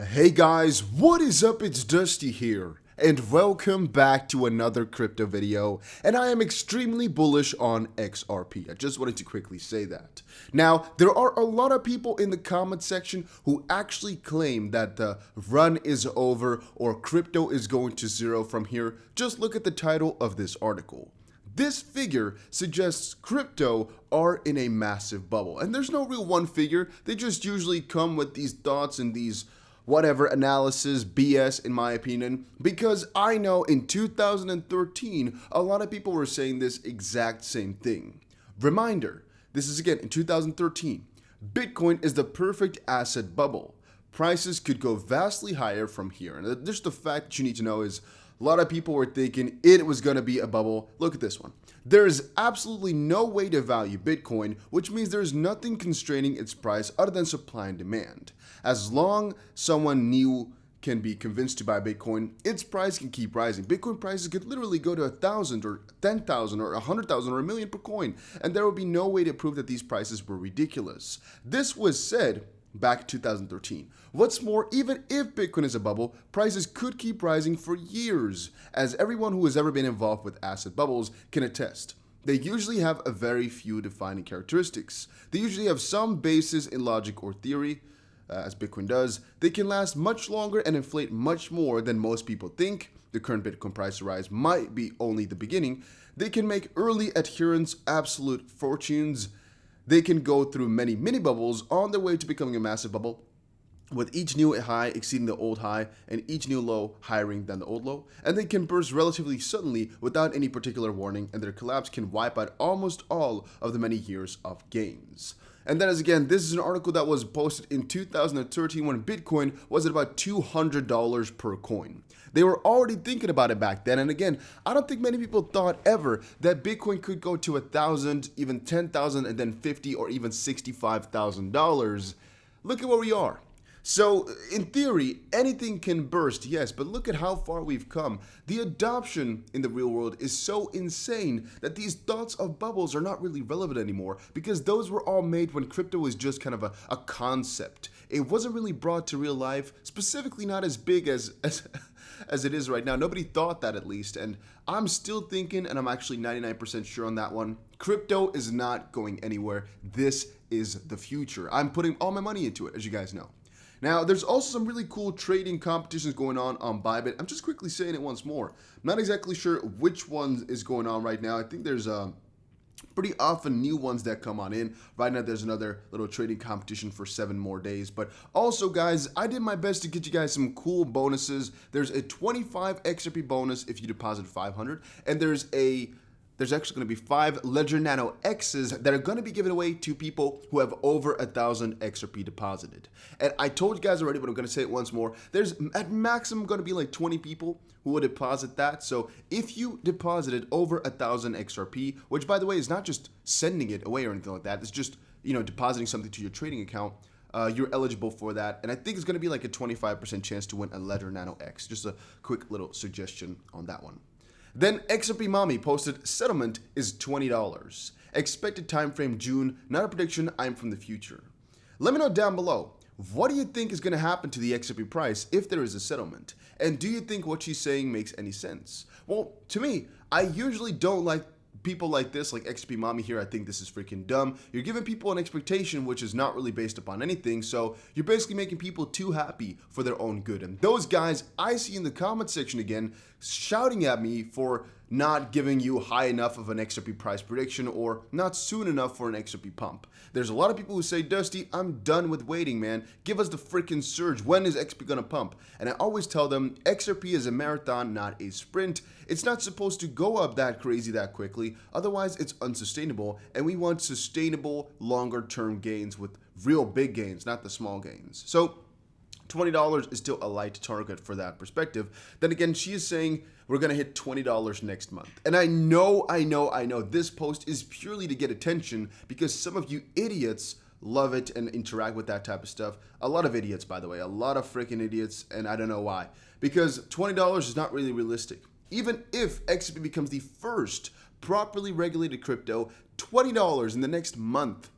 Hey guys, what is up? It's Dusty here, and welcome back to another crypto video, and I am extremely bullish on XRP. I just wanted to quickly say that. Now, there are a lot of people in the comment section who actually claim that the run is over or crypto is going to zero from here. Just look at the title of this article. This figure suggests crypto are in a massive bubble, and there's no real one figure. They just usually come with these thoughts and these whatever analysis BS in my opinion, because I know in 2013 a lot of people were saying this exact same thing. Reminder, this is again in 2013. Bitcoin is the perfect asset bubble. Prices could go vastly higher from here, and just the fact that you need to know is a lot of people were thinking it was going to be a bubble. Look at this one. There is absolutely no way to value Bitcoin, which means there is nothing constraining its price other than supply and demand. As long someone new can be convinced to buy Bitcoin, its price can keep rising. Bitcoin prices could literally go to 1,000 or 10,000 or 100,000 or a million per coin, and there would be no way to prove that these prices were ridiculous. This was said back in 2013. What's more, even if Bitcoin is a bubble, prices could keep rising for years, as everyone who has ever been involved with asset bubbles can attest. They usually have a very few defining characteristics. They usually have some basis in logic or theory, as Bitcoin does. They can last much longer and inflate much more than most people think. The current Bitcoin price rise might be only the beginning. They can make early adherents absolute fortunes. They can go through many mini bubbles on their way to becoming a massive bubble, with each new high exceeding the old high and each new low higher than the old low, and they can burst relatively suddenly without any particular warning, and their collapse can wipe out almost all of the many years of gains. And that is, again, this is an article that was posted in 2013 when Bitcoin was at about $200 per coin. They were already thinking about it back then, and again, I don't think many people thought ever that Bitcoin could go to 1,000, even 10,000, and then 50 or even $65,000. Look at where we are. So, in theory, anything can burst, yes, but look at how far we've come. The adoption in the real world is so insane that these thoughts of bubbles are not really relevant anymore, because those were all made when crypto was just kind of a concept. It wasn't really brought to real life, specifically not as big as it is right now. Nobody thought that, at least, and I'm still thinking, and I'm actually 99% sure on that one, crypto is not going anywhere. This is the future. I'm putting all my money into it, as you guys know. Now, there's also some really cool trading competitions going on BuyBit. I'm just quickly saying it once more. I'm not exactly sure which one is going on right now. I think there's pretty often new ones that come on in. Right now, there's another little trading competition for 7 more days. But also, guys, I did my best to get you guys some cool bonuses. There's a 25 XRP bonus if you deposit 500, and there's actually going to be 5 Ledger Nano X's that are going to be given away to people who have over 1,000 XRP deposited. And I told you guys already, but I'm going to say it once more. There's at maximum going to be like 20 people who will deposit that. So if you deposited over 1,000 XRP, which by the way is not just sending it away or anything like that, it's just, depositing something to your trading account, you're eligible for that. And I think it's going to be like a 25% chance to win a Ledger Nano X. Just a quick little suggestion on that one. Then XRP Mommy posted settlement is $20. Expected time frame June, not a prediction, I'm from the future. Let me know down below, what do you think is going to happen to the XRP price if there is a settlement? And do you think what she's saying makes any sense? Well, to me, I usually don't like people like this, like XRP Mommy here. I think this is freaking dumb. You're giving people an expectation which is not really based upon anything, so you're basically making people too happy for their own good. And those guys I see in the comment section again shouting at me for not giving you high enough of an XRP price prediction or not soon enough for an XRP pump. There's a lot of people who say, Dusty, I'm done with waiting, man. Give us the freaking surge. When is XRP gonna pump? And I always tell them, XRP is a marathon, not a sprint. It's not supposed to go up that crazy that quickly. Otherwise, it's unsustainable. And we want sustainable, longer-term gains with real big gains, not the small gains. So $20 is still a light target for that perspective. Then again, she is saying we're going to hit $20 next month. And I know this post is purely to get attention because some of you idiots love it and interact with that type of stuff. A lot of idiots, by the way, a lot of freaking idiots, and I don't know why. Because $20 is not really realistic. Even if XRP becomes the first properly regulated crypto, $20 in the next month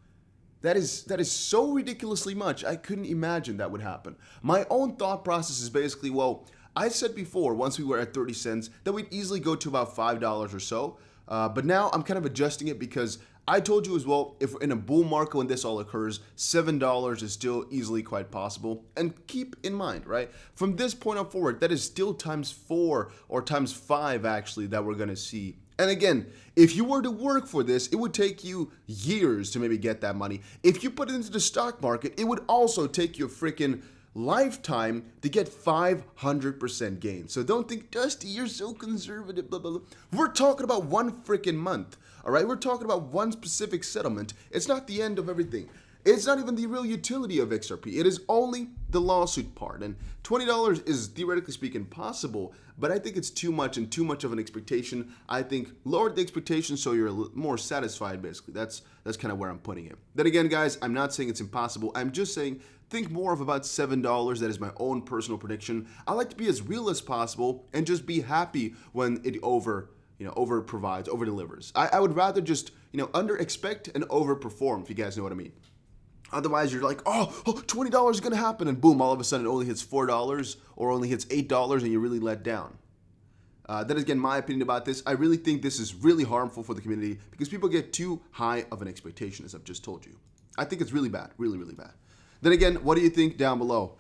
That is so ridiculously much. I couldn't imagine that would happen. My own thought process is basically, well, I said before, once we were at 30 cents, that we'd easily go to about $5 or so. But now I'm kind of adjusting it because I told you as well, if in a bull market when this all occurs, $7 is still easily quite possible. And keep in mind, right, from this point on forward, that is still times 4 or times 5 actually that we're going to see. And again, if you were to work for this, it would take you years to maybe get that money. If you put it into the stock market, it would also take you a freaking lifetime to get 500% gain. So don't think, Dusty, you're so conservative, blah, blah, blah. We're talking about one freaking month, all right? We're talking about one specific settlement. It's not the end of everything. It's not even the real utility of XRP. It is only the lawsuit part. And $20 is theoretically speaking possible, but I think it's too much and too much of an expectation. I think lower the expectation so you're more satisfied, basically. That's kind of where I'm putting it. Then again, guys, I'm not saying it's impossible. I'm just saying think more of about $7. That is my own personal prediction. I like to be as real as possible and just be happy when it over provides, over delivers. I would rather just, under expect and overperform, if you guys know what I mean. Otherwise, you're like, oh, $20 is going to happen, and boom, all of a sudden it only hits $4 or only hits $8, and you're really let down. That is, again, my opinion about this. I really think this is really harmful for the community because people get too high of an expectation, as I've just told you. I think it's really bad, really, really bad. Then again, what do you think down below?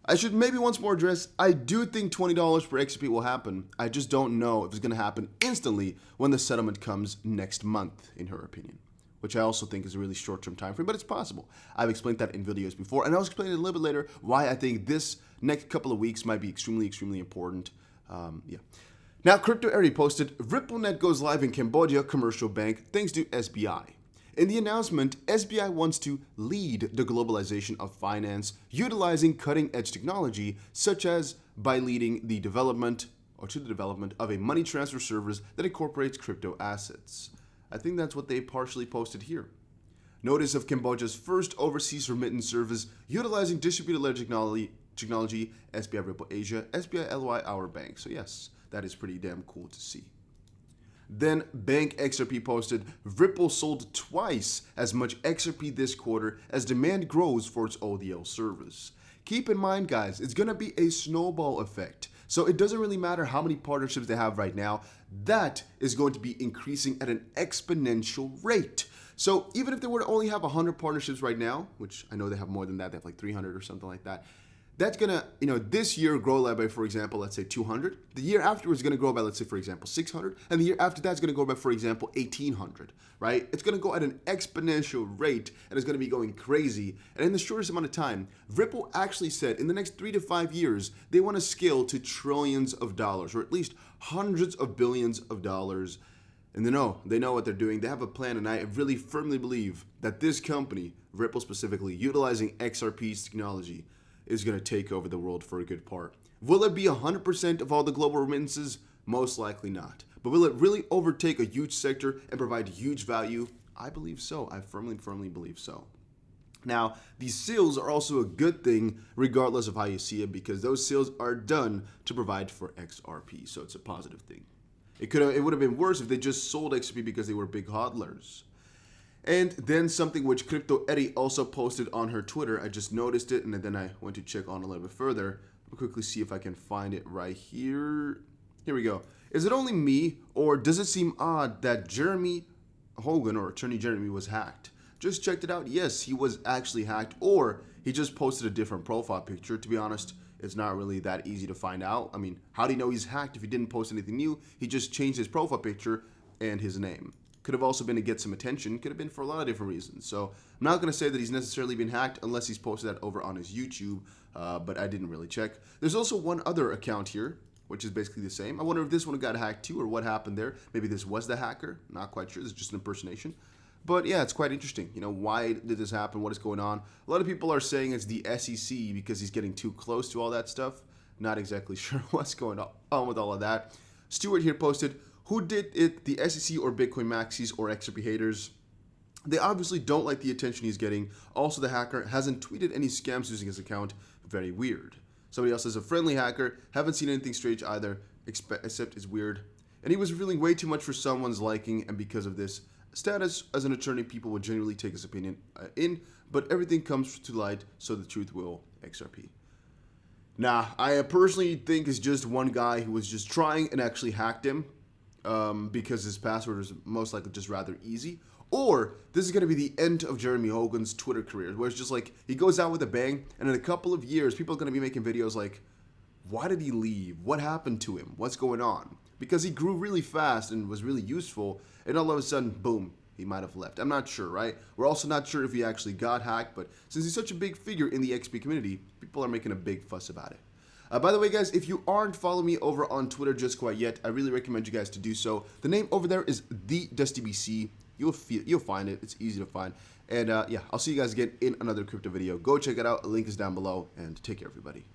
I should maybe once more address, I do think $20 per XRP will happen. I just don't know if it's going to happen instantly when the settlement comes next month, in her opinion, which I also think is a really short-term time frame, but it's possible. I've explained that in videos before, and I'll explain it a little bit later why I think this next couple of weeks might be extremely, extremely important. Now, Crypto already posted, Ripplenet goes live in Cambodia commercial bank thanks to SBI. In the announcement, SBI wants to lead the globalization of finance, utilizing cutting-edge technology, such as by leading the development of a money transfer service that incorporates crypto assets. I think that's what they partially posted here. Notice of Cambodia's first overseas remittance service utilizing distributed ledger technology, SBI Ripple Asia, SBI LY Our Bank. So yes, that is pretty damn cool to see. Then Bank XRP posted, Ripple sold twice as much XRP this quarter as demand grows for its ODL service. Keep in mind, guys, it's going to be a snowball effect. So it doesn't really matter how many partnerships they have right now. That is going to be increasing at an exponential rate. So even if they were to only have 100 partnerships right now, which I know they have more than that, they have like 300 or something like that, that's going to, this year grow by, for example, let's say 200. The year afterwards is going to grow by, let's say, for example, 600. And the year after that is going to grow by, for example, 1800, right? It's going to go at an exponential rate and it's going to be going crazy. And in the shortest amount of time, Ripple actually said in the next 3 to 5 years, they want to scale to trillions of dollars, or at least hundreds of billions of dollars. And they know what they're doing. They have a plan. And I really firmly believe that this company, Ripple specifically, utilizing XRP's technology, is going to take over the world for a good part. Will it be 100% of all the global remittances? Most likely not. But will it really overtake a huge sector and provide huge value? I believe so. I firmly believe so. Now, these sales are also a good thing regardless of how you see it, because those sales are done to provide for XRP. So it's a positive thing. It would have been worse if they just sold XRP because they were big hodlers. And then something which Crypto Eddie also posted on her Twitter. I just noticed it and then I went to check on a little bit further. I'll quickly see if I can find it right here. Here we go. Is it only me, or does it seem odd that Jeremy Hogan, or Attorney Jeremy, was hacked? Just checked it out. Yes, he was actually hacked, or he just posted a different profile picture. To be honest, it's not really that easy to find out. I mean, how do you know he's hacked if he didn't post anything new? He just changed his profile picture and his name. Could have also been to get some attention. Could have been for a lot of different reasons. So I'm not going to say that he's necessarily been hacked unless he's posted that over on his YouTube, but I didn't really check. There's also one other account here, which is basically the same. I wonder if this one got hacked too, or what happened there. Maybe this was the hacker. Not quite sure. This is just an impersonation. But yeah, it's quite interesting. Why did this happen? What is going on? A lot of people are saying it's the SEC because he's getting too close to all that stuff. Not exactly sure what's going on with all of that. Stuart here posted, who did it, the SEC or Bitcoin maxis or XRP haters? They obviously don't like the attention he's getting. Also, the hacker hasn't tweeted any scams using his account. Very weird. Somebody else says, a friendly hacker. Haven't seen anything strange either, except it's weird. And he was revealing way too much for someone's liking, and because of this, status as an attorney, people would generally take his opinion in, but everything comes to light, so the truth will. XRP. Nah, I personally think it's just one guy who was just trying and actually hacked him because his password is most likely just rather easy. Or this is going to be the end of Jeremy Hogan's Twitter career, where it's just like he goes out with a bang, and in a couple of years, people are going to be making videos like, why did he leave? What happened to him? What's going on? Because he grew really fast and was really useful, and all of a sudden, boom, he might have left. I'm not sure, right? We're also not sure if he actually got hacked, but since he's such a big figure in the XP community, people are making a big fuss about it. By the way, guys, if you aren't following me over on Twitter just quite yet, I really recommend you guys to do so. The name over there is TheDustyBC. You'll find it. It's easy to find. And yeah, I'll see you guys again in another crypto video. Go check it out. A link is down below. And take care, everybody.